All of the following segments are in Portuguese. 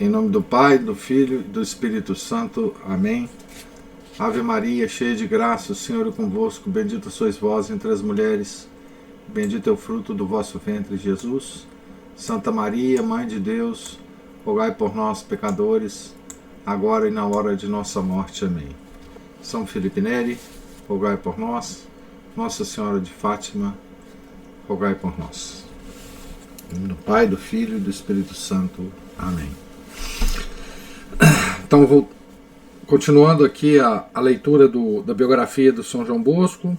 Em nome do Pai, do Filho e do Espírito Santo. Amém. Ave Maria, cheia de graça, o Senhor é convosco. Bendita sois vós entre as mulheres. Bendito é o fruto do vosso ventre, Jesus. Santa Maria, Mãe de Deus, rogai por nós, pecadores, agora e na hora de nossa morte. Amém. São Felipe Neri, rogai por nós. Nossa Senhora de Fátima, rogai por nós. Em nome do Pai, do Filho e do Espírito Santo. Amém. Então, vou continuando aqui a leitura da biografia do São João Bosco,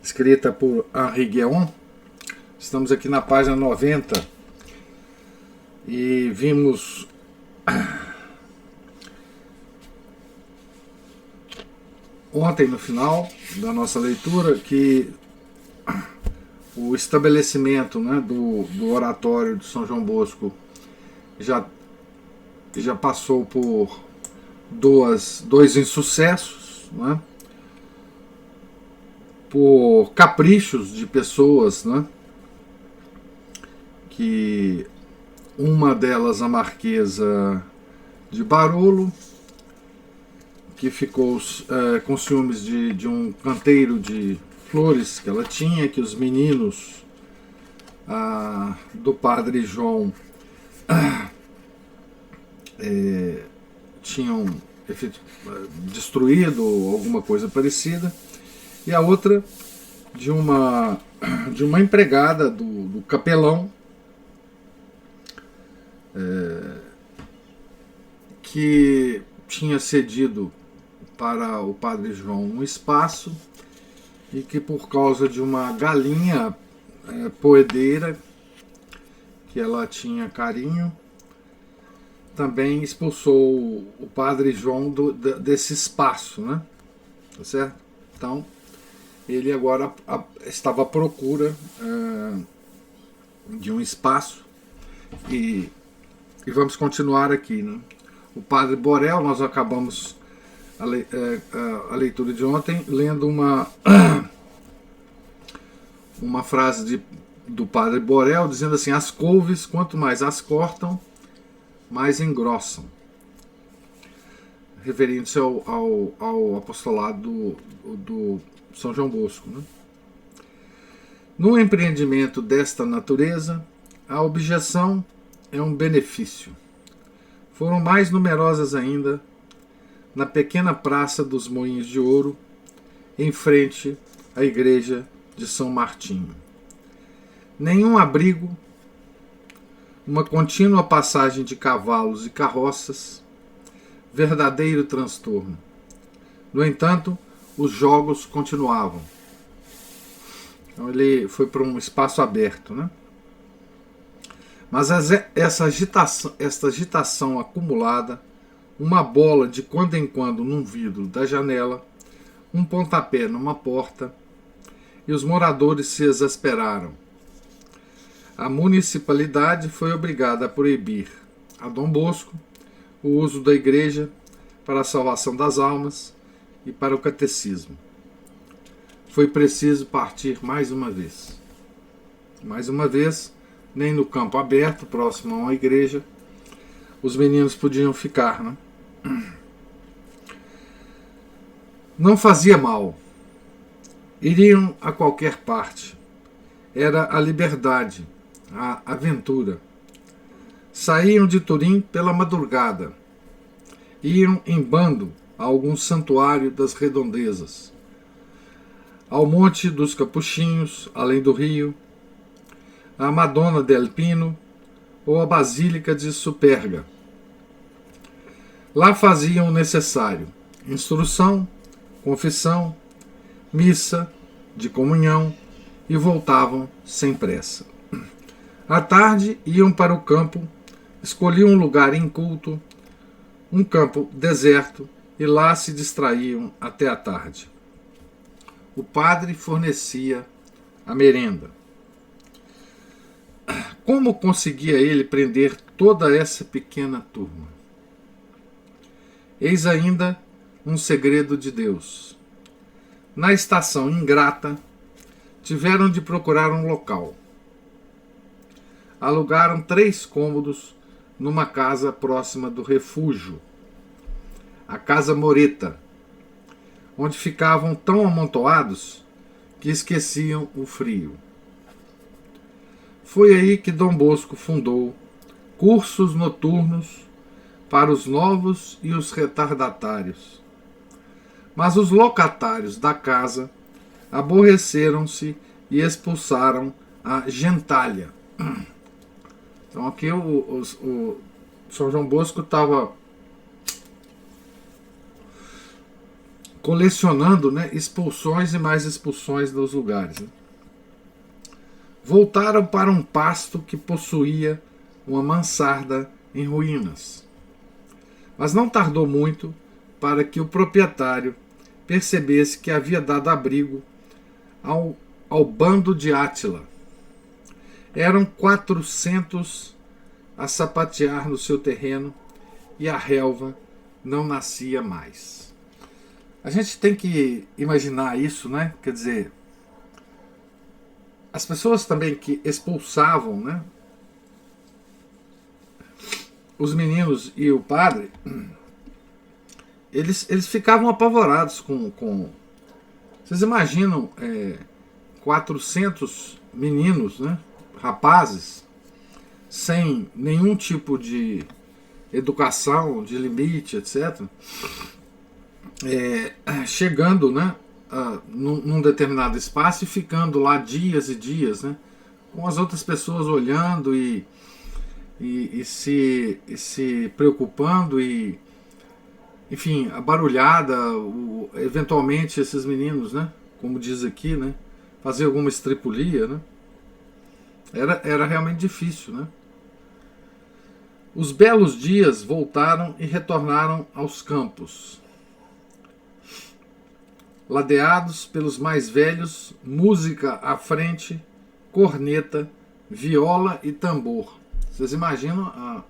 escrita por Henri Guéon. Estamos aqui na página 90 e vimos ontem, no final da nossa leitura, que o estabelecimento, né, do oratório de São João Bosco já passou por dois insucessos, né, por caprichos de pessoas, né, que uma delas, a Marquesa de Barolo, que ficou com ciúmes de um canteiro de flores que ela tinha, que os meninos do padre João tinham destruído ou alguma coisa parecida, e a outra de uma empregada do capelão, que tinha cedido para o padre João um espaço e que, por causa de uma galinha poedeira que ela tinha carinho, também expulsou o padre João desse espaço, né? Tá certo? Então, ele agora estava à procura de um espaço, e vamos continuar aqui, né? O padre Borel, nós acabamos a leitura de ontem lendo uma frase do padre Borel, dizendo assim: as couves, quanto mais as cortam, mais engrossam, referindo-se ao apostolado do São João Bosco, né? No empreendimento desta natureza, a objeção é um benefício. Foram mais numerosas ainda na pequena praça dos Moinhos de Ouro, em frente à igreja de São Martinho. Nenhum abrigo, uma contínua passagem de cavalos e carroças, verdadeiro transtorno. No entanto, os jogos continuavam. Então ele foi para um espaço aberto, né? Mas esta agitação acumulada, uma bola de quando em quando num vidro da janela, um pontapé numa porta, e os moradores se exasperaram. A municipalidade foi obrigada a proibir a Dom Bosco o uso da igreja para a salvação das almas e para o catecismo. Foi preciso partir mais uma vez. Mais uma vez, nem no campo aberto, próximo a uma igreja, os meninos podiam ficar, né? Não fazia mal. Iriam a qualquer parte. Era a liberdade, a aventura. Saíam de Turim pela madrugada. Iam em bando a algum santuário das redondezas, ao Monte dos Capuchinhos, além do rio, a Madonna del Pino ou a Basílica de Superga. Lá faziam o necessário: instrução, confissão, missa de comunhão, e voltavam sem pressa. À tarde iam para o campo, escolhiam um lugar inculto, um campo deserto, e lá se distraíam até a tarde. O padre fornecia a merenda. Como conseguia ele prender toda essa pequena turma? Eis ainda um segredo de Deus. Na estação ingrata, tiveram de procurar um local. Alugaram 3 cômodos numa casa próxima do refúgio, a Casa Moreta, onde ficavam tão amontoados que esqueciam o frio. Foi aí que Dom Bosco fundou cursos noturnos para os novos e os retardatários. Mas os locatários da casa aborreceram-se e expulsaram a gentalha. Então aqui o São João Bosco estava colecionando, né, expulsões e mais expulsões dos lugares. Né? Voltaram para um pasto que possuía uma mansarda em ruínas. Mas não tardou muito para que o proprietário percebesse que havia dado abrigo ao bando de Átila. Eram 400 a sapatear no seu terreno e a relva não nascia mais. A gente tem que imaginar isso, né? Quer dizer, as pessoas também que expulsavam, né, os meninos e o padre, eles ficavam apavorados com... Vocês imaginam 400 meninos, né, rapazes, sem nenhum tipo de educação, de limite, etc., chegando, né, num determinado espaço e ficando lá dias e dias, né, com as outras pessoas olhando e se preocupando e, enfim, a barulhada, eventualmente esses meninos, né, como diz aqui, né, fazer alguma estripulia, né, era realmente difícil, né. Os belos dias voltaram e retornaram aos campos. Ladeados pelos mais velhos, música à frente, corneta, viola e tambor. Vocês imaginam a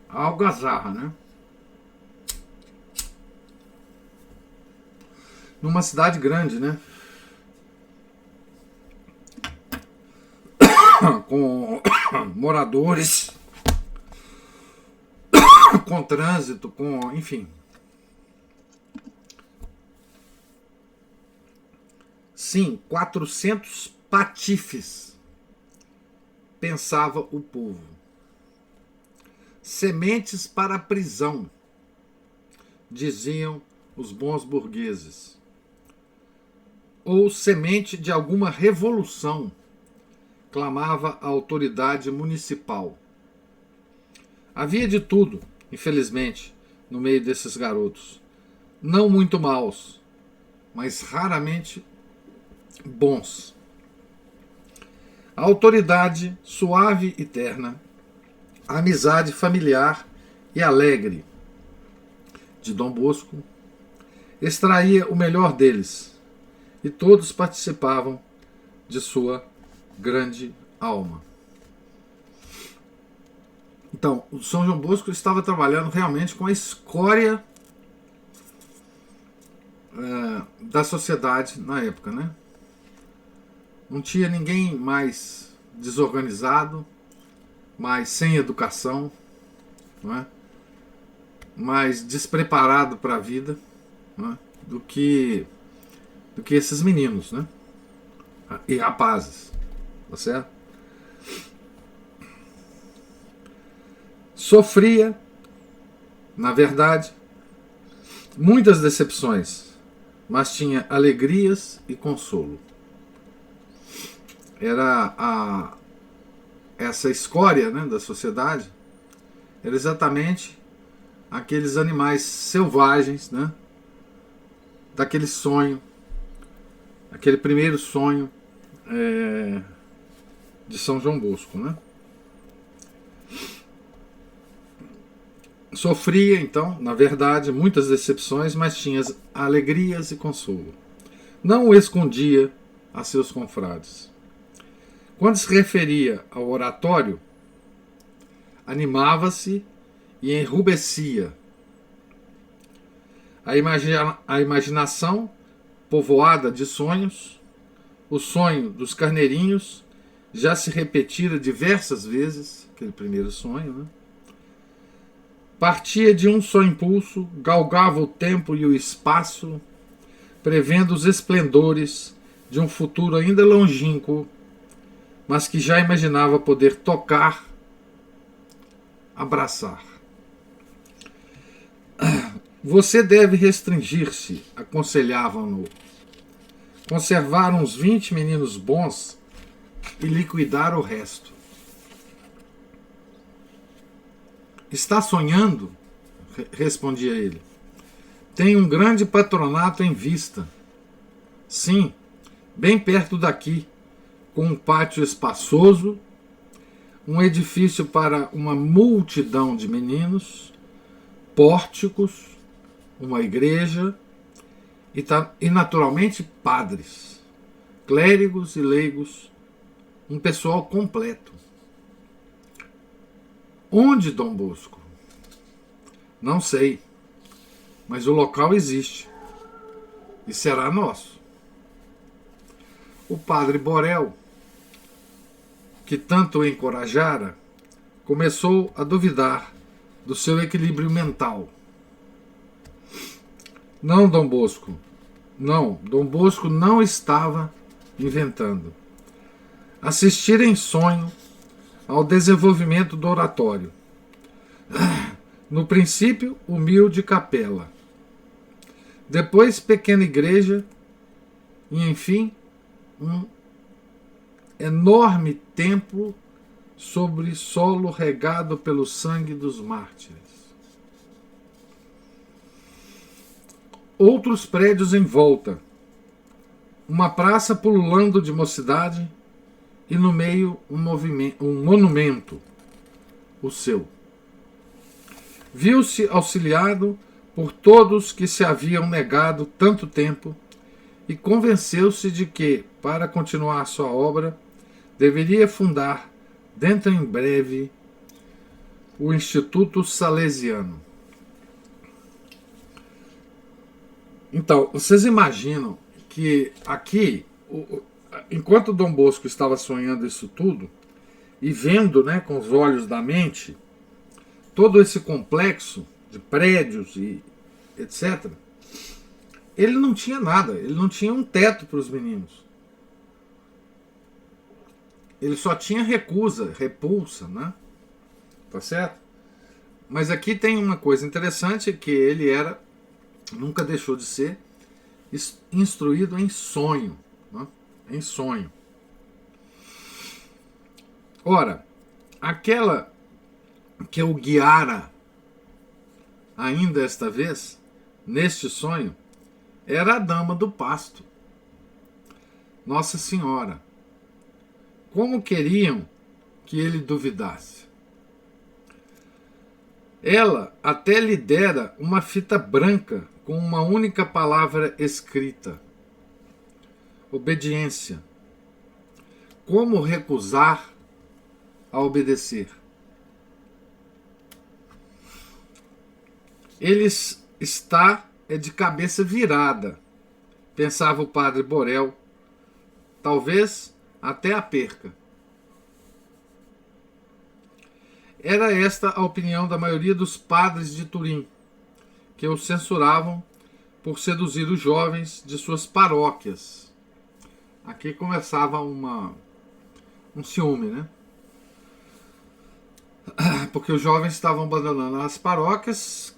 algazarra, né? Numa cidade grande, né? Com moradores, com trânsito, com, enfim. Sim, 400 patifes, pensava o povo. Sementes para a prisão, diziam os bons burgueses. Ou semente de alguma revolução, clamava a autoridade municipal. Havia de tudo, infelizmente, no meio desses garotos. Não muito maus, mas raramente bons. A autoridade suave e terna, a amizade familiar e alegre de Dom Bosco extraía o melhor deles, e todos participavam de sua grande alma. Então, o São João Bosco estava trabalhando realmente com a escória da sociedade na época, né? Não tinha ninguém mais desorganizado, mais sem educação, não é? Mais despreparado para a vida, não é? do que esses meninos, né? E rapazes, tá certo? Sofria, na verdade, muitas decepções, mas tinha alegrias e consolo. Era essa escória, né, da sociedade, era exatamente aqueles animais selvagens, né, daquele sonho, aquele primeiro sonho de São João Bosco, né? Sofria, então, na verdade, muitas decepções, mas tinha alegrias e consolo. Não o escondia a seus confrades. Quando se referia ao oratório, animava-se e enrubescia. A imaginação, povoada de sonhos, o sonho dos carneirinhos, já se repetira diversas vezes, aquele primeiro sonho, né? Partia de um só impulso, galgava o tempo e o espaço, prevendo os esplendores de um futuro ainda longínquo, mas que já imaginava poder tocar, abraçar. Você deve restringir-se, aconselhavam-no, conservar uns 20 meninos bons e liquidar o resto. Está sonhando? Respondia ele. Tem um grande patronato em vista. Sim, bem perto daqui, com um pátio espaçoso, um edifício para uma multidão de meninos, pórticos, uma igreja e naturalmente padres, clérigos e leigos, um pessoal completo. Onde, Dom Bosco? Não sei, mas o local existe e será nosso. O padre Borel, que tanto o encorajara, começou a duvidar do seu equilíbrio mental. Não, Dom Bosco. Não, Dom Bosco não estava inventando. Assistir em sonho ao desenvolvimento do oratório. No princípio, humilde capela. Depois, pequena igreja. E, enfim, um enorme templo sobre solo regado pelo sangue dos mártires. Outros prédios em volta. Uma praça pululando de mocidade e no meio um monumento, o seu. Viu-se auxiliado por todos que se haviam negado tanto tempo e convenceu-se de que, para continuar sua obra, deveria fundar, dentro em breve, o Instituto Salesiano. Então, vocês imaginam que aqui, enquanto Dom Bosco estava sonhando isso tudo, e vendo, né, com os olhos da mente, todo esse complexo de prédios e etc., ele não tinha nada, ele não tinha um teto para os meninos. Ele só tinha repulsa, né? Tá certo? Mas aqui tem uma coisa interessante, que ele nunca deixou de ser instruído em sonho, né? Em sonho. Ora, aquela que o guiara ainda esta vez, neste sonho, era a dama do pasto, Nossa Senhora. Como queriam que ele duvidasse? Ela até lhe dera uma fita branca com uma única palavra escrita: obediência. Como recusar a obedecer? Ele está de cabeça virada, pensava o padre Borel. Talvez até a perca. Era esta a opinião da maioria dos padres de Turim, que o censuravam por seduzir os jovens de suas paróquias. Aqui começava um ciúme, né? Porque os jovens estavam abandonando as paróquias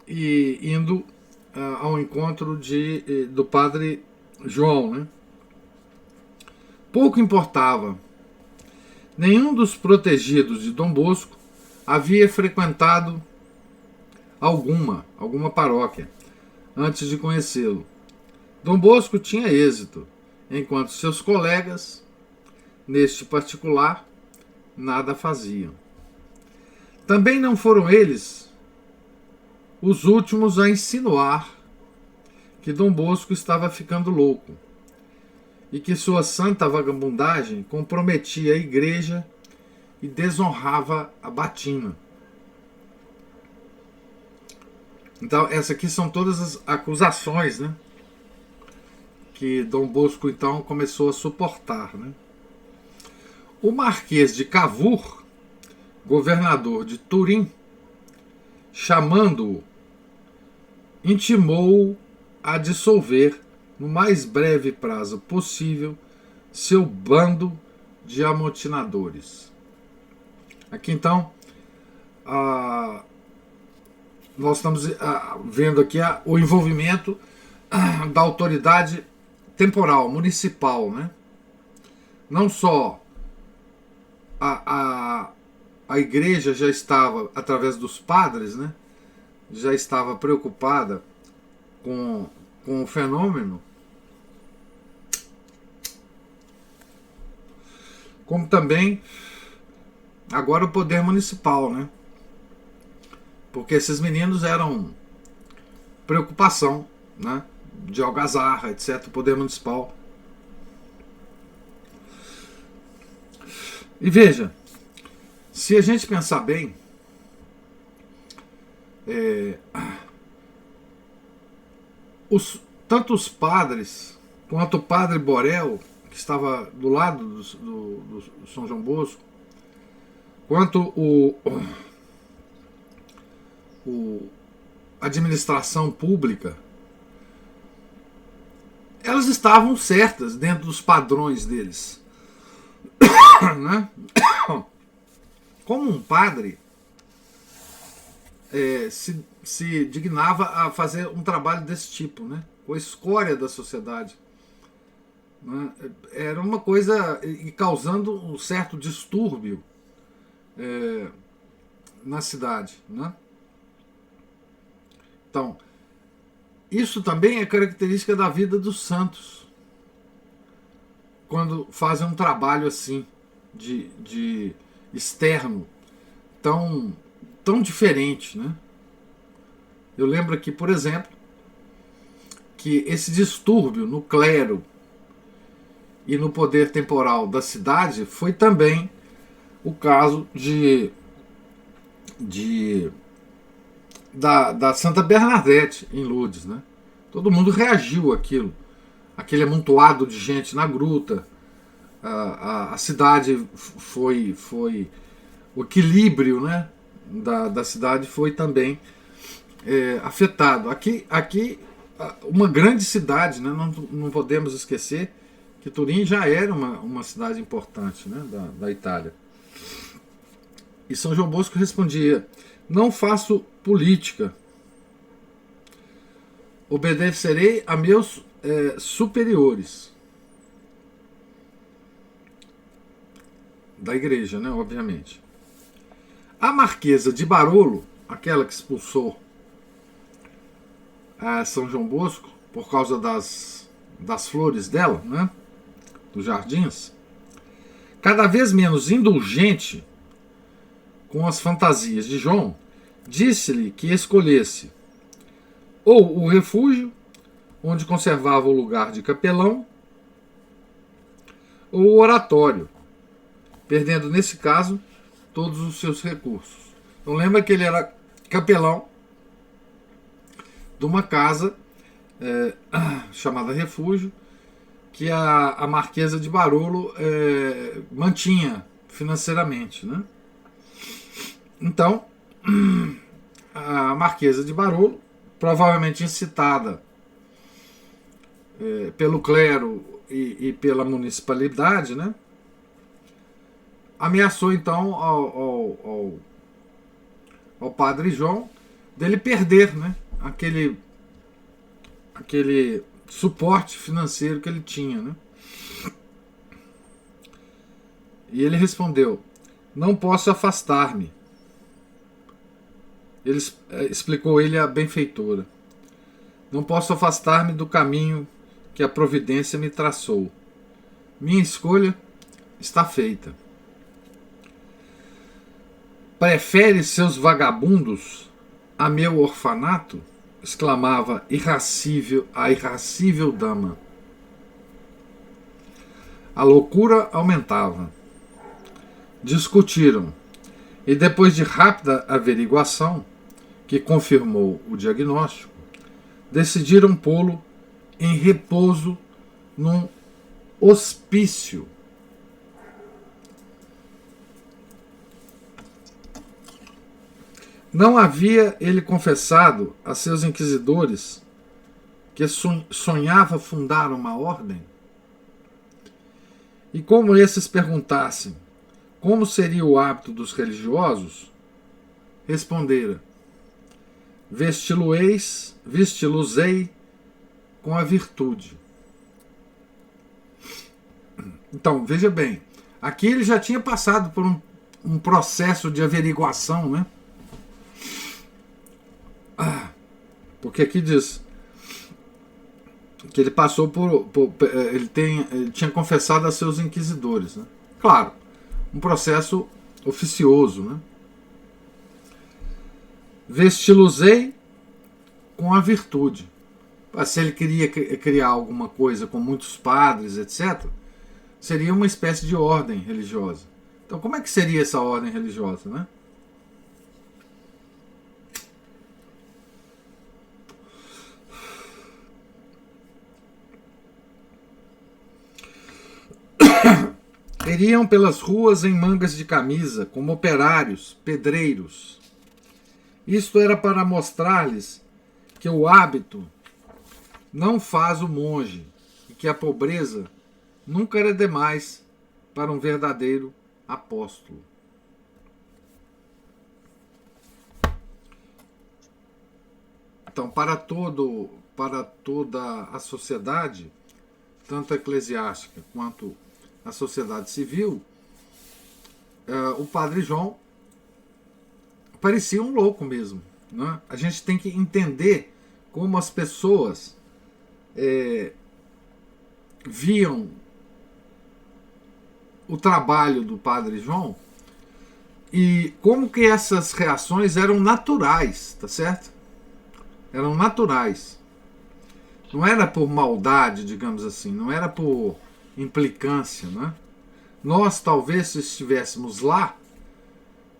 e indo ao encontro do padre João, né? Pouco importava. Nenhum dos protegidos de Dom Bosco havia frequentado alguma paróquia antes de conhecê-lo. Dom Bosco tinha êxito, enquanto seus colegas, neste particular, nada faziam. Também não foram eles os últimos a insinuar que Dom Bosco estava ficando louco e que sua santa vagabundagem comprometia a igreja e desonrava a batina. Então, essas aqui são todas as acusações, né, que Dom Bosco então começou a suportar, né? O Marquês de Cavour, governador de Turim, chamando-o, intimou-o a dissolver, no mais breve prazo possível, seu bando de amotinadores. Aqui então, nós estamos vendo aqui o envolvimento da autoridade temporal, municipal, né? Não só a igreja já estava, através dos padres, né, já estava preocupada com o fenômeno, como também agora o poder municipal, né? Porque esses meninos eram preocupação, né, de algazarra, etc., o poder municipal. E veja, se a gente pensar bem, tanto os padres quanto o padre Borel, que estava do lado do São João Bosco, quanto a administração pública, elas estavam certas dentro dos padrões deles. Né? Como um padre se dignava a fazer um trabalho desse tipo, né? Com a escória da sociedade, né? Era uma coisa, e causando um certo distúrbio na cidade, né? Então, isso também é característica da vida dos santos, quando fazem um trabalho assim de externo tão diferente, né? Eu lembro aqui, por exemplo, que esse distúrbio no clero e no poder temporal da cidade foi também o caso da Santa Bernadette em Lourdes, né? Todo mundo reagiu àquilo, aquele amontoado de gente na gruta. A cidade foi o equilíbrio, né, da cidade foi também afetado. Aqui uma grande cidade, né, não podemos esquecer que Turim já era uma cidade importante, né, da Itália. E São João Bosco respondia: não faço política, obedecerei a meus superiores. Da igreja, né, obviamente. A Marquesa de Barolo, aquela que expulsou a São João Bosco por causa das flores dela, né, dos jardins, cada vez menos indulgente com as fantasias de João, disse-lhe que escolhesse ou o refúgio, onde conservava o lugar de capelão, ou o oratório, perdendo nesse caso todos os seus recursos. Então lembra que ele era capelão de uma casa chamada Refúgio, que a Marquesa de Barolo mantinha financeiramente, né? Então a Marquesa de Barolo, provavelmente incitada pelo clero e pela municipalidade, né, ameaçou então ao padre João dele perder, né, aquele suporte financeiro que ele tinha, né? E ele respondeu: não posso afastar-me. Ele explicou ele a benfeitora: não posso afastar-me do caminho que a providência me traçou. Minha escolha está feita. Prefere seus vagabundos a meu orfanato? Exclamava a irracível dama. A loucura aumentava. Discutiram, e depois de rápida averiguação, que confirmou o diagnóstico, decidiram pô-lo em repouso num hospício. Não havia ele confessado a seus inquisidores que sonhava fundar uma ordem? E como esses perguntassem como seria o hábito dos religiosos, respondera: vesti-los-ei com a virtude. Então, veja bem, aqui ele já tinha passado por um processo de averiguação, né? Porque aqui diz que ele passou ele tinha confessado a seus inquisidores, né? Claro, um processo oficioso, né? Vesti-los-ei com a virtude. Se ele queria criar alguma coisa com muitos padres, etc., seria uma espécie de ordem religiosa. Então, como é que seria essa ordem religiosa, né? Iriam pelas ruas em mangas de camisa, como operários, pedreiros. Isto era para mostrar-lhes que o hábito não faz o monge e que a pobreza nunca era demais para um verdadeiro apóstolo. Então, para toda a sociedade, tanto a eclesiástica quanto a sociedade civil, o Padre João parecia um louco mesmo, né? A gente tem que entender como as pessoas viam o trabalho do Padre João e como que essas reações eram naturais, tá certo? Eram naturais. Não era por maldade, digamos assim, não era por implicância, né? Nós, talvez, se estivéssemos lá,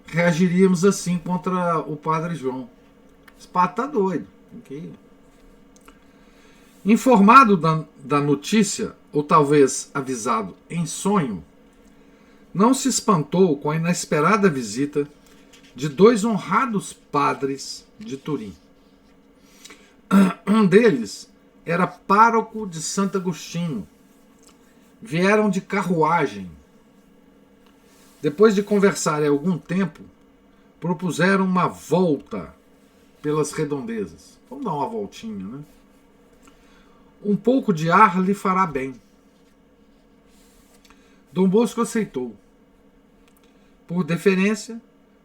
reagiríamos assim contra o Padre João. Esse padre tá doido. Informado da notícia, ou talvez avisado em sonho, não se espantou com a inesperada visita de dois honrados padres de Turim. Um deles era pároco de Santo Agostinho. Vieram de carruagem. Depois de conversarem algum tempo, propuseram uma volta pelas redondezas. Vamos dar uma voltinha, né? Um pouco de ar lhe fará bem. Dom Bosco aceitou. Por deferência,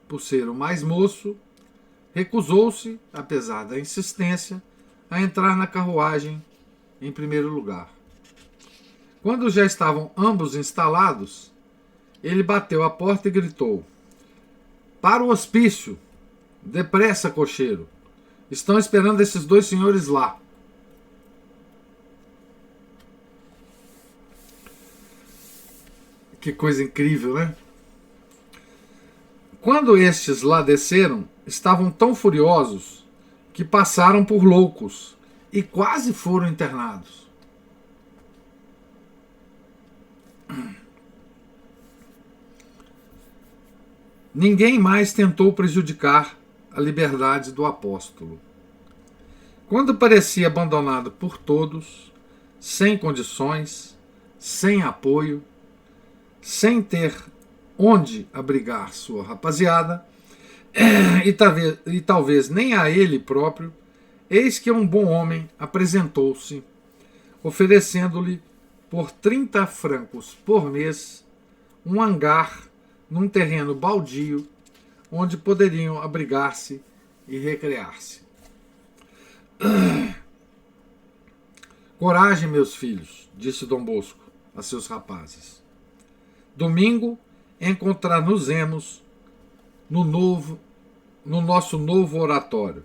por ser o mais moço, recusou-se, apesar da insistência, a entrar na carruagem em primeiro lugar. Quando já estavam ambos instalados, ele bateu a porta e gritou: "Para o hospício! Depressa, cocheiro! Estão esperando esses dois senhores lá." Que coisa incrível, né? Quando estes lá desceram, estavam tão furiosos que passaram por loucos e quase foram internados. Ninguém mais tentou prejudicar a liberdade do apóstolo. Quando parecia abandonado por todos, sem condições, sem apoio, sem ter onde abrigar sua rapaziada, e talvez nem a ele próprio, eis que um bom homem apresentou-se, oferecendo-lhe por 30 francos por mês um hangar num terreno baldio onde poderiam abrigar-se e recrear-se. "Coragem, meus filhos", disse Dom Bosco a seus rapazes. "Domingo encontrar-nos-emos no nosso novo oratório.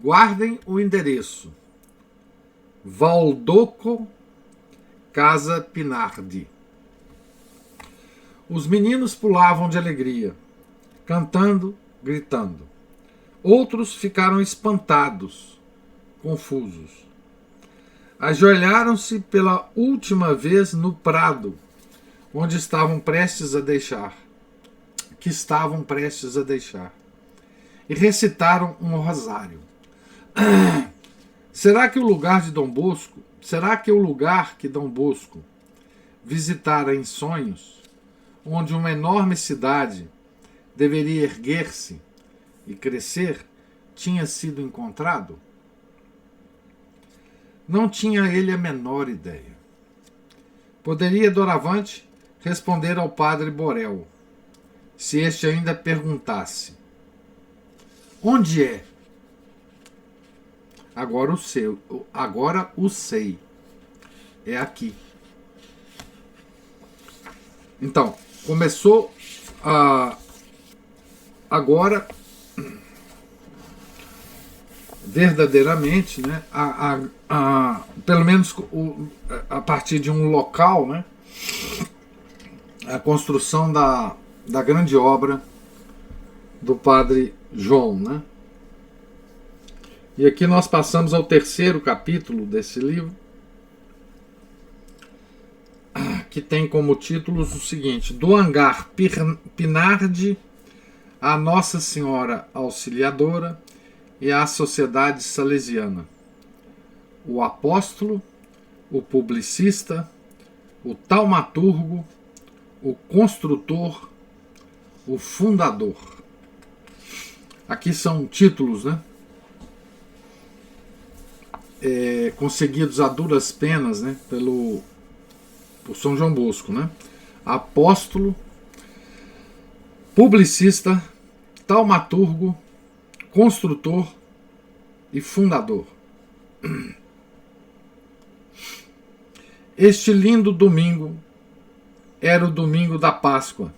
Guardem o endereço: Valdoco, Casa Pinardi." Os meninos pulavam de alegria, cantando, gritando. Outros ficaram espantados, confusos. Ajoelharam-se pela última vez no prado, onde estavam prestes a deixar. e recitaram um rosário. Será que o lugar que Dom Bosco visitara em sonhos, onde uma enorme cidade deveria erguer-se e crescer, tinha sido encontrado? Não tinha ele a menor ideia. Poderia, doravante, responder ao padre Borel, se este ainda perguntasse: onde é? Agora o sei. É aqui. Então, começou agora verdadeiramente, né, pelo menos a partir de um local, né, a construção da grande obra do padre João, né? E aqui nós passamos ao terceiro capítulo desse livro, que tem como títulos o seguinte: do hangar Pinardi à Nossa Senhora Auxiliadora e à Sociedade Salesiana, o apóstolo, o publicista, o taumaturgo, o construtor, o fundador. Aqui são títulos, né? Conseguidos a duras penas, né? Por São João Bosco, né? Apóstolo, publicista, taumaturgo, construtor e fundador. Este lindo domingo era o domingo da Páscoa,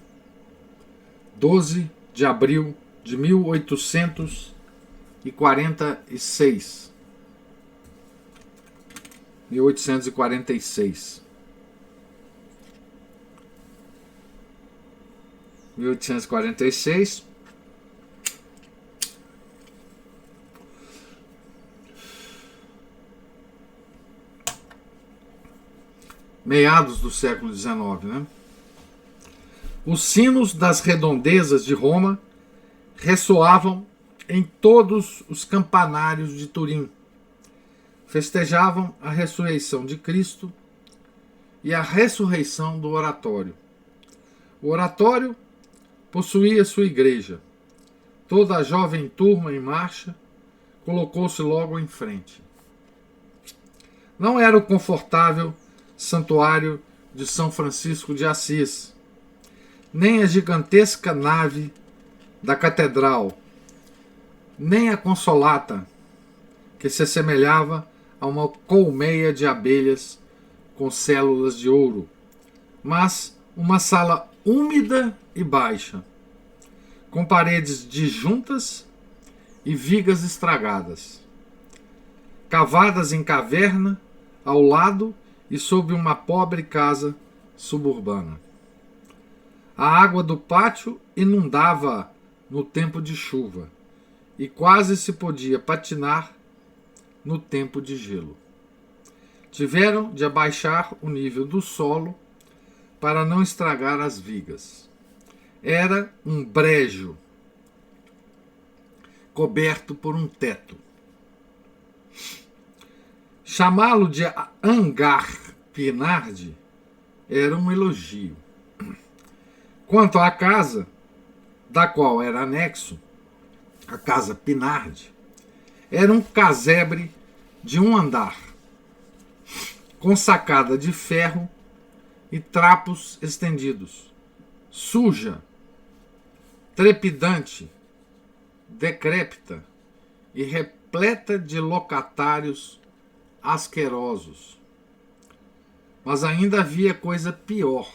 12 de abril de 1846. 1846. 1846. Meados do século XIX, né? Os sinos das redondezas de Roma ressoavam em todos os campanários de Turim. Festejavam a ressurreição de Cristo e a ressurreição do oratório. O oratório possuía sua igreja. Toda a jovem turma em marcha colocou-se logo em frente. Não era o confortável santuário de São Francisco de Assis, nem a gigantesca nave da catedral, nem a consolata, que se assemelhava a uma colmeia de abelhas com células de ouro, mas uma sala úmida e baixa, com paredes disjuntas e vigas estragadas, cavadas em caverna ao lado e sob uma pobre casa suburbana. A água do pátio inundava no tempo de chuva e quase se podia patinar no tempo de gelo. Tiveram de abaixar o nível do solo para não estragar as vigas. Era um brejo coberto por um teto. Chamá-lo de hangar Pinardi era um elogio. Quanto à casa, da qual era anexo, a casa Pinardi, era um casebre de um andar, com sacada de ferro e trapos estendidos, suja, trepidante, decrépita e repleta de locatários asquerosos. Mas ainda havia coisa pior.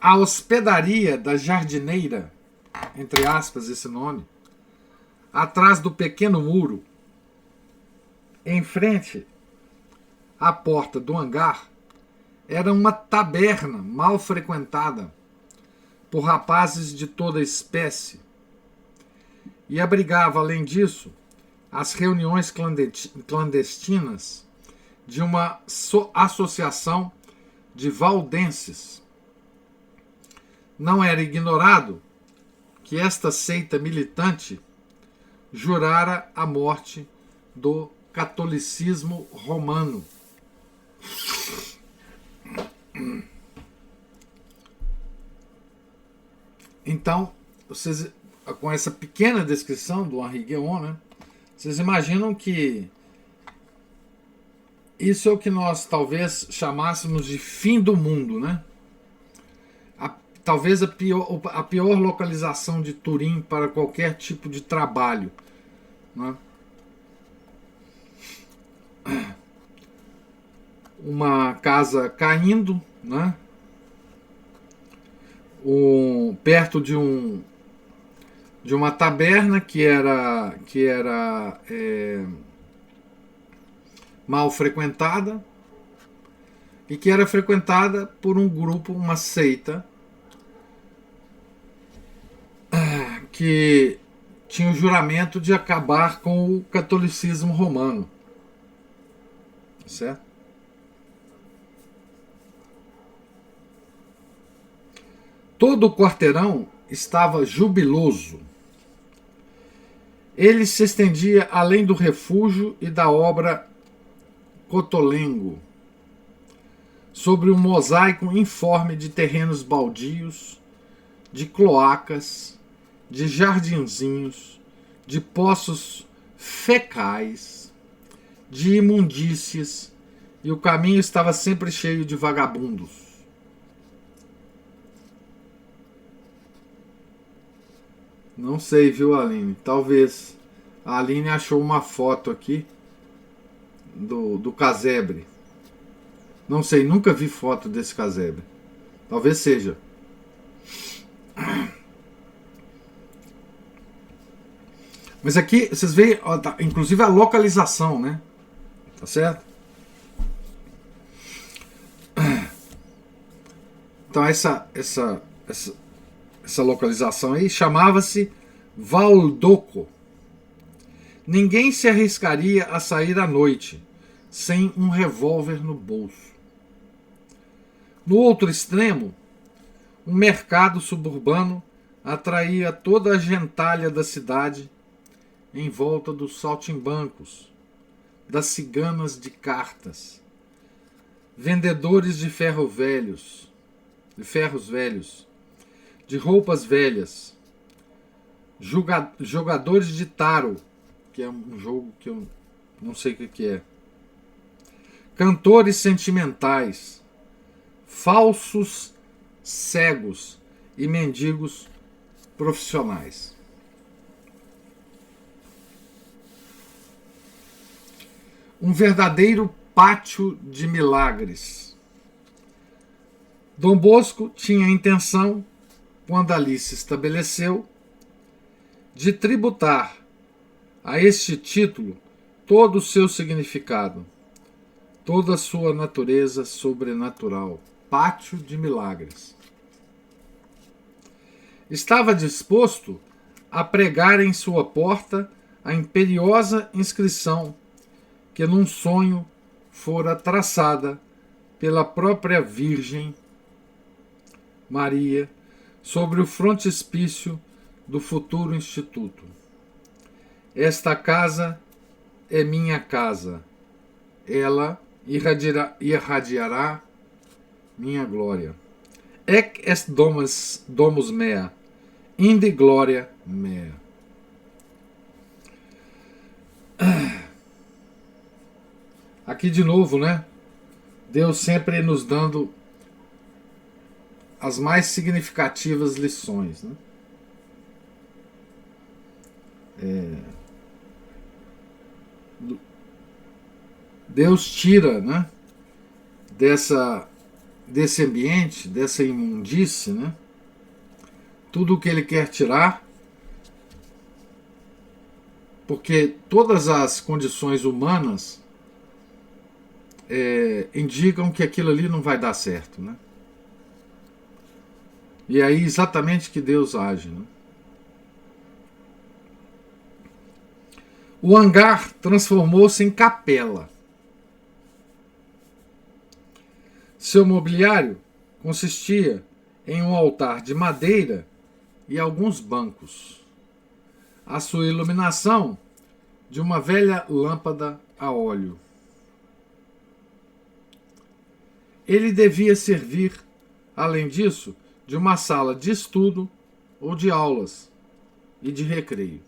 A hospedaria da jardineira, entre aspas esse nome, atrás do pequeno muro, em frente à porta do hangar, era uma taberna mal frequentada por rapazes de toda espécie e abrigava, além disso, as reuniões clandestinas de uma associação de valdenses. Não era ignorado que esta seita militante jurara a morte do catolicismo romano. Então, vocês, com essa pequena descrição do Henri Guéon, né, vocês imaginam que isso é o que nós talvez chamássemos de fim do mundo, né? Talvez a pior localização de Turim para qualquer tipo de trabalho, né? Uma casa caindo, né? Perto de uma taberna que era mal frequentada e que era frequentada por um grupo, uma seita que tinha o juramento de acabar com o catolicismo romano, certo? Todo o quarteirão estava jubiloso. Ele se estendia além do refúgio e da obra Cotolengo, sobre um mosaico informe de terrenos baldios, de cloacas, de jardinzinhos, de poços fecais, de imundícias, e o caminho estava sempre cheio de vagabundos. Não sei, viu, Aline? Talvez. A Aline achou uma foto aqui do casebre. Não sei, nunca vi foto desse casebre. Talvez seja. Mas aqui, vocês veem, ó, tá, inclusive a localização, né? Tá certo? Então essa localização aí chamava-se Valdoco. Ninguém se arriscaria a sair à noite sem um revólver no bolso. No outro extremo, um mercado suburbano atraía toda a gentalha da cidade em volta dos saltimbancos, das ciganas de cartas, vendedores de ferros velhos, de roupas velhas, jogadores de taro, que é um jogo que eu não sei o que é, cantores sentimentais, falsos cegos e mendigos profissionais. Um verdadeiro pátio de milagres. Dom Bosco tinha a intenção, quando ali se estabeleceu, de tributar a este título todo o seu significado, toda a sua natureza sobrenatural. Pátio de milagres. Estava disposto a pregar em sua porta a imperiosa inscrição que num sonho fora traçada pela própria Virgem Maria sobre o frontispício do futuro instituto. Esta casa é minha casa. Ela irradiará minha glória. Ec est domus mea, inde gloria mea. Aqui de novo, né? Deus sempre nos dando as mais significativas lições, né? Deus tira, né, desse ambiente, dessa imundície, né, tudo o que Ele quer tirar, porque todas as condições humanas indicam que aquilo ali não vai dar certo, né? E aí exatamente que Deus age, né? O hangar transformou-se em capela. Seu mobiliário consistia em um altar de madeira e alguns bancos. A sua iluminação de uma velha lâmpada a óleo. Ele devia servir, além disso, de uma sala de estudo ou de aulas e de recreio.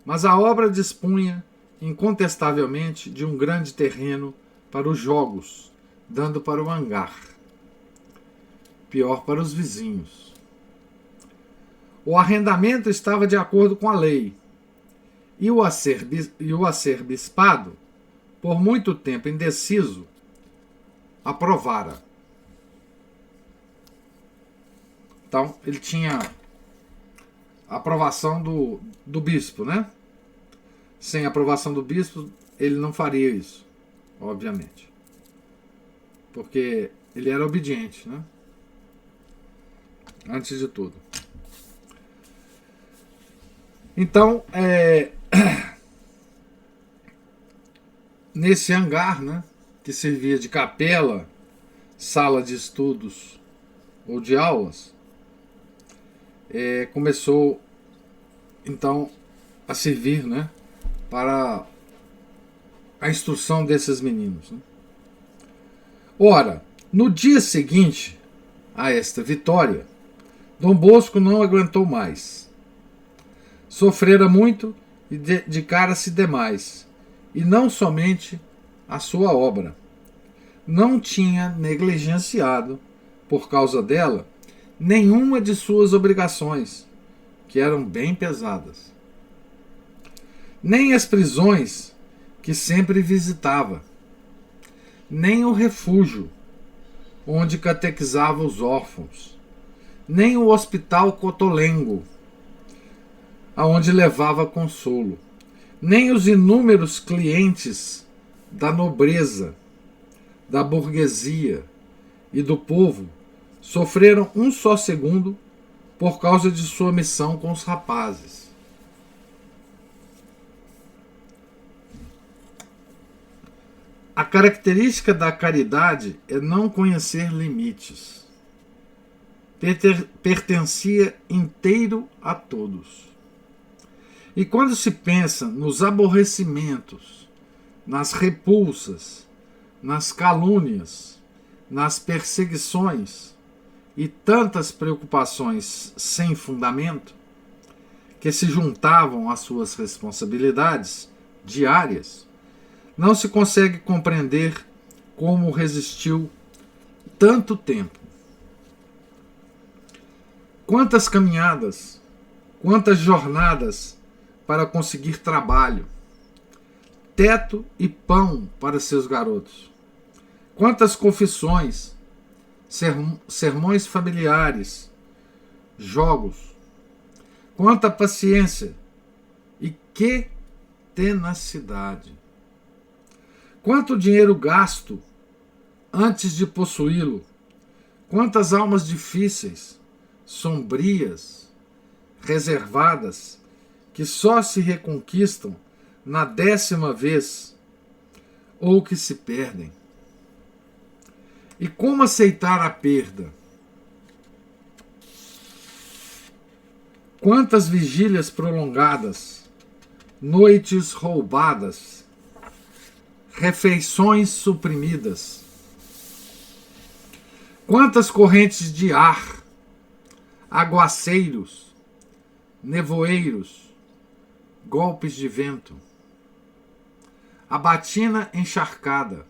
Mas a obra dispunha, incontestavelmente, de um grande terreno para os jogos, dando para o hangar. Pior para os vizinhos. O arrendamento estava de acordo com a lei, e o arcebispado, por muito tempo indeciso, aprovara. Então, ele tinha a aprovação do bispo, né? Sem a aprovação do bispo, ele não faria isso, obviamente. Porque ele era obediente, né? Antes de tudo. Então, nesse hangar, né, que servia de capela, sala de estudos ou de aulas, começou então a servir, né, para a instrução desses meninos, né? Ora, no dia seguinte a esta vitória, Dom Bosco não aguentou mais. Sofrera muito e dedicara-se demais, e não somente à sua obra. Não tinha negligenciado, por causa dela, nenhuma de suas obrigações, que eram bem pesadas. Nem as prisões que sempre visitava, nem o refúgio onde catequizava os órfãos, nem o hospital Cotolengo, aonde levava consolo, nem os inúmeros clientes da nobreza, da burguesia e do povo sofreram um só segundo por causa de sua missão com os rapazes. A característica da caridade é não conhecer limites. Pertencia inteiro a todos. E quando se pensa nos aborrecimentos, nas repulsas, nas calúnias, nas perseguições e tantas preocupações sem fundamento que se juntavam às suas responsabilidades diárias, não se consegue compreender como resistiu tanto tempo. Quantas caminhadas, quantas jornadas para conseguir trabalho, teto e pão para seus garotos. Quantas confissões, sermões familiares, jogos. Quanta paciência e que tenacidade. Quanto dinheiro gasto antes de possuí-lo. Quantas almas difíceis, sombrias, reservadas, que só se reconquistam na 10ª vez, ou que se perdem. E como aceitar a perda? Quantas vigílias prolongadas, noites roubadas, refeições suprimidas. Quantas correntes de ar, aguaceiros, nevoeiros, golpes de vento, a batina encharcada,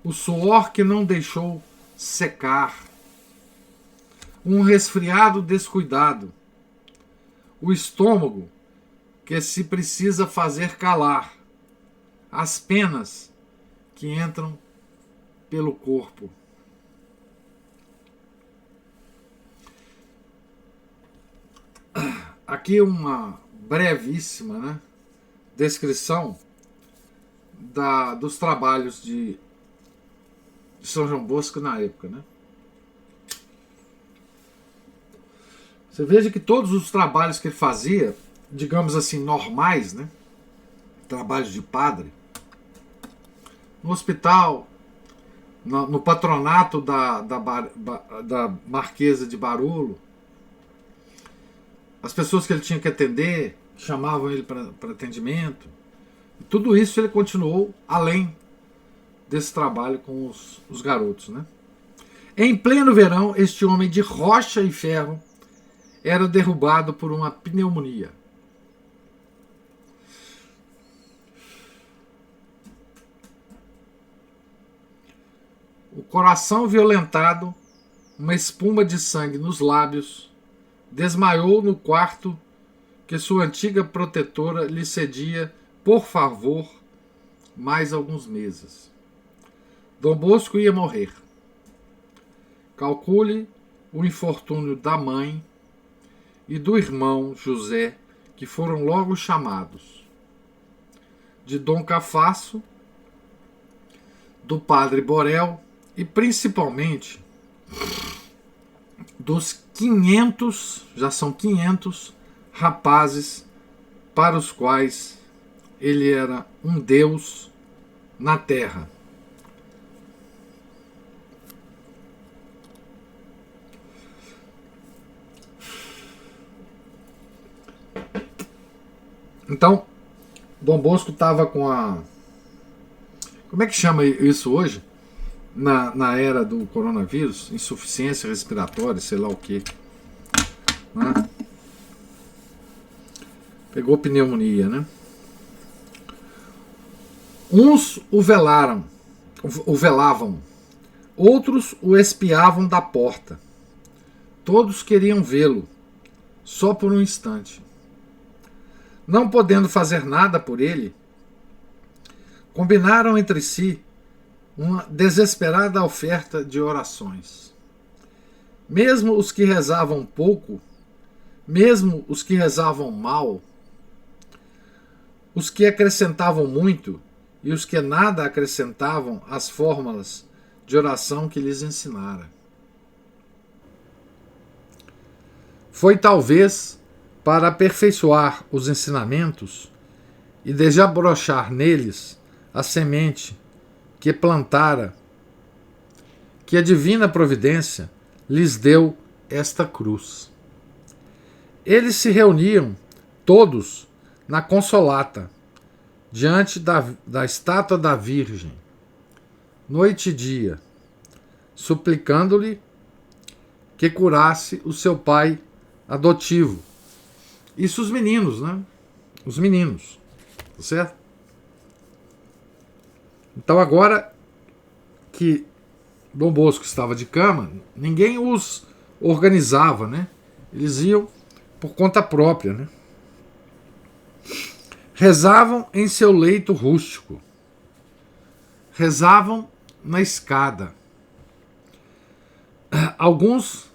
o suor que não deixou secar, um resfriado descuidado, o estômago que se precisa fazer calar, as penas que entram pelo corpo. Aqui uma brevíssima, né, descrição dos trabalhos de São João Bosco na época, né? Você veja que todos os trabalhos que ele fazia, digamos assim, normais, né, trabalhos de padre, no hospital, no patronato da Marquesa de Barolo, as pessoas que ele tinha que atender chamavam ele para atendimento. E tudo isso ele continuou além desse trabalho com os garotos, né? Em pleno verão, este homem de rocha e ferro era derrubado por uma pneumonia. O coração violentado, uma espuma de sangue nos lábios, desmaiou no quarto que sua antiga protetora lhe cedia, por favor, mais alguns meses. Dom Bosco ia morrer. Calcule o infortúnio da mãe e do irmão José, que foram logo chamados, de Dom Cafasso, do padre Borel e principalmente dos 500, já são 500 rapazes para os quais ele era um deus na terra. Então, Dom Bosco estava com a... Como é que chama isso hoje? Na era do coronavírus? Insuficiência respiratória, sei lá o quê. Né? Pegou pneumonia, né? Uns o velavam, outros o espiavam da porta. Todos queriam vê-lo, só por um instante. Não podendo fazer nada por ele, combinaram entre si uma desesperada oferta de orações. Mesmo os que rezavam pouco, mesmo os que rezavam mal, os que acrescentavam muito e os que nada acrescentavam às fórmulas de oração que lhes ensinara. Foi talvez para aperfeiçoar os ensinamentos e desabrochar neles a semente que plantara, que a divina providência lhes deu esta cruz. Eles se reuniam todos na Consolata, diante da estátua da Virgem, noite e dia, suplicando-lhe que curasse o seu pai adotivo. Isso os meninos, né? Os meninos, tá certo? Então agora que Dom Bosco estava de cama, ninguém os organizava, né? Eles iam por conta própria, né? Rezavam em seu leito rústico. Rezavam na escada. Alguns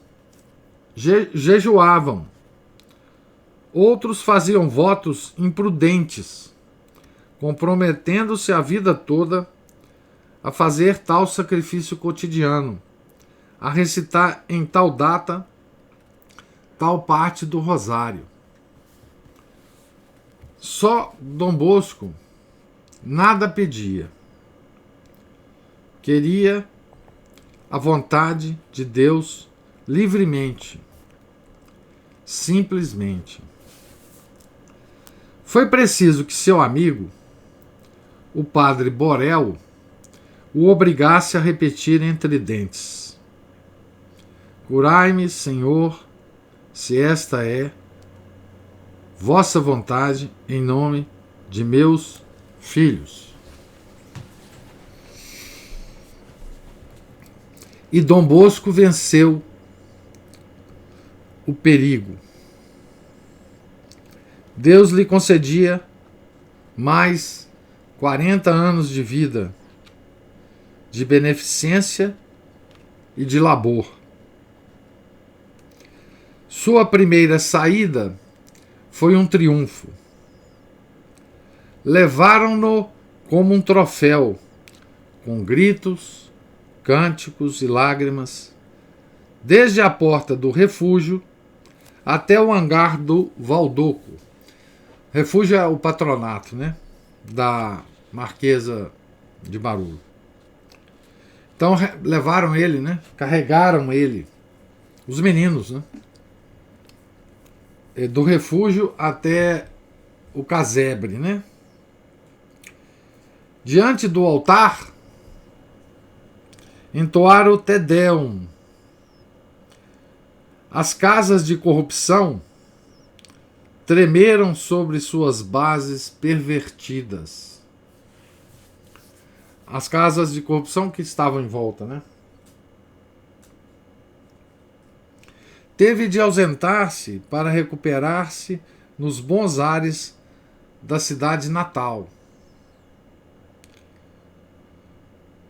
jejuavam. Outros faziam votos imprudentes, comprometendo-se a vida toda a fazer tal sacrifício cotidiano, a recitar em tal data tal parte do rosário. Só Dom Bosco nada pedia. Queria a vontade de Deus livremente, simplesmente. Foi preciso que seu amigo, o padre Borel, o obrigasse a repetir entre dentes: Curai-me, Senhor, se esta é vossa vontade, em nome de meus filhos. E Dom Bosco venceu o perigo. Deus lhe concedia mais 40 anos de vida, de beneficência e de labor. Sua primeira saída foi um triunfo. Levaram-no como um troféu, com gritos, cânticos e lágrimas, desde a porta do refúgio até o hangar do Valdoco. Refúgio é o patronato, né, da Marquesa de Barolo. Então levaram ele, né, carregaram ele, os meninos, né. do refúgio até o casebre, né? Diante do altar, entoaram o Te Deum. As casas de corrupção tremeram sobre suas bases pervertidas. As casas de corrupção que estavam em volta, né? Teve de ausentar-se para recuperar-se nos bons ares da cidade natal.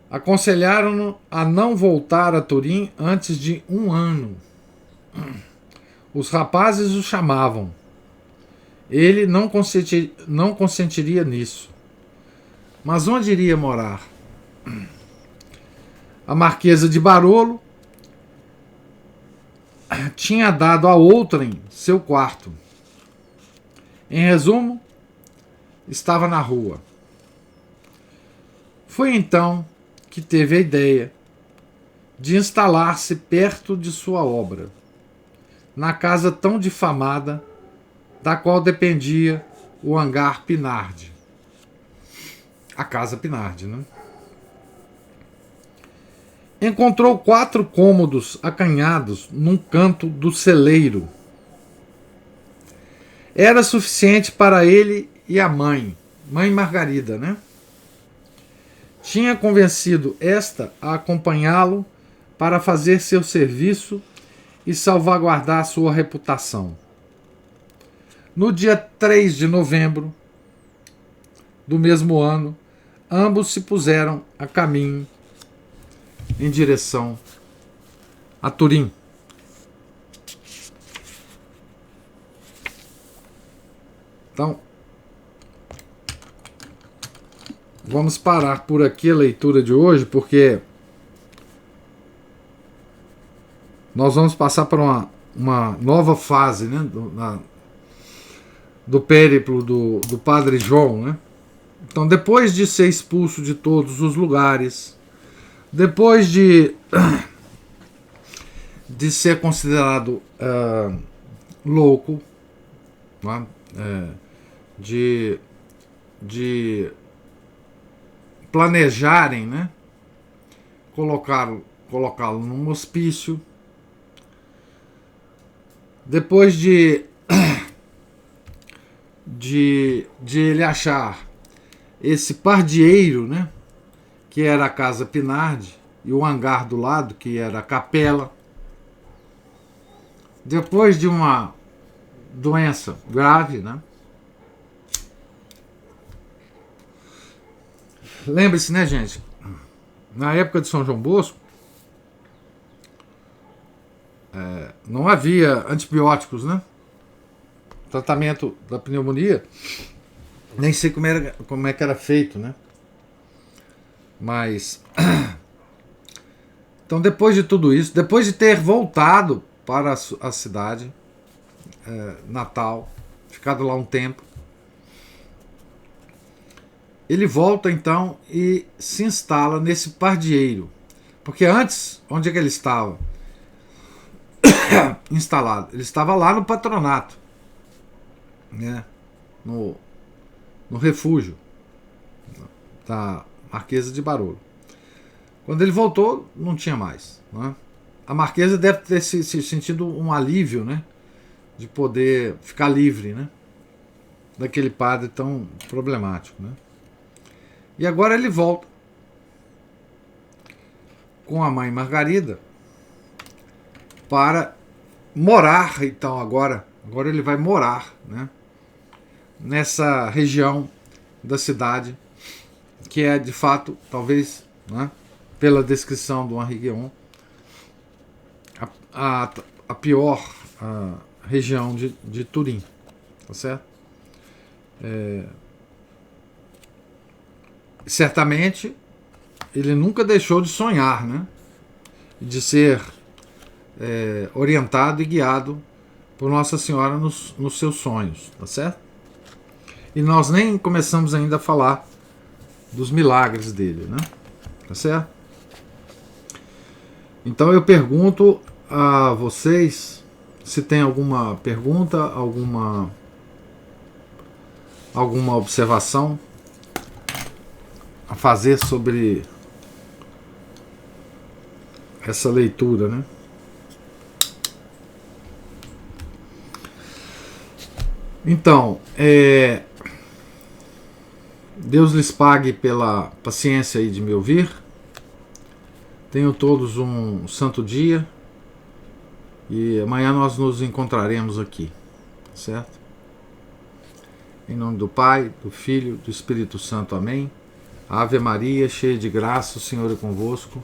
Aconselharam-no a não voltar a Turim antes de 1 ano. Os rapazes o chamavam. Ele não consentiria nisso. Mas onde iria morar? A Marquesa de Barolo tinha dado a outrem seu quarto. Em resumo, estava na rua. Foi então que teve a ideia de instalar-se perto de sua obra, na casa tão difamada, da qual dependia o hangar Pinardi. A casa Pinardi, né? Encontrou 4 cômodos acanhados num canto do celeiro. Era suficiente para ele e a mãe Margarida, né? Tinha convencido esta a acompanhá-lo para fazer seu serviço e salvaguardar sua reputação. No dia 3 de novembro do mesmo ano, ambos se puseram a caminho em direção a Turim. Então, vamos parar por aqui a leitura de hoje, porque nós vamos passar para uma nova fase, né, do périplo do Padre João, né? Então, depois de ser expulso de todos os lugares, depois de ser considerado louco, né? De planejarem, né? Colocá-lo num hospício, depois de ele achar esse pardieiro, né, que era a casa Pinardi, e o hangar do lado, que era a capela. Depois de uma doença grave, né? Lembre-se, né, gente? Na época de São João Bosco, não havia antibióticos, né? Tratamento da pneumonia, nem sei como é que era feito, né? Mas então, depois de tudo isso, depois de ter voltado para a cidade natal, ficado lá um tempo, ele volta então e se instala nesse pardieiro, porque antes, onde é que ele estava instalado? Ele estava lá no patronato, né? No refúgio da Marquesa de Barolo. Quando ele voltou, não tinha mais, né? A Marquesa deve ter se sentido um alívio, né? De poder ficar livre, né? Daquele padre tão problemático, né? E agora ele volta com a mãe Margarida para morar, então agora ele vai morar, né? Nessa região da cidade, que é de fato, talvez, né, pela descrição do Henri Guéon, a pior região de Turim, tá certo? Certamente ele nunca deixou de sonhar, né? De ser orientado e guiado por Nossa Senhora nos seus sonhos, tá certo? E nós nem começamos ainda a falar dos milagres dele, né? Tá certo? Então eu pergunto a vocês se tem alguma pergunta, alguma observação a fazer sobre essa leitura, né? Então, Deus lhes pague pela paciência aí de me ouvir. Tenham todos um santo dia e amanhã nós nos encontraremos aqui, certo? Em nome do Pai, do Filho, do Espírito Santo. Amém. Ave Maria, cheia de graça, o Senhor é convosco.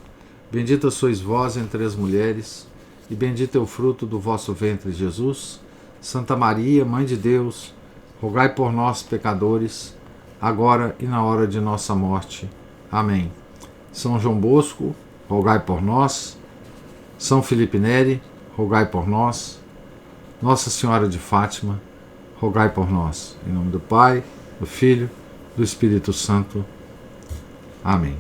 Bendita sois vós entre as mulheres, e bendito é o fruto do vosso ventre, Jesus. Santa Maria, Mãe de Deus, rogai por nós, pecadores, agora e na hora de nossa morte. Amém. São João Bosco, rogai por nós. São Felipe Neri, rogai por nós. Nossa Senhora de Fátima, rogai por nós. Em nome do Pai, do Filho, do Espírito Santo. Amém.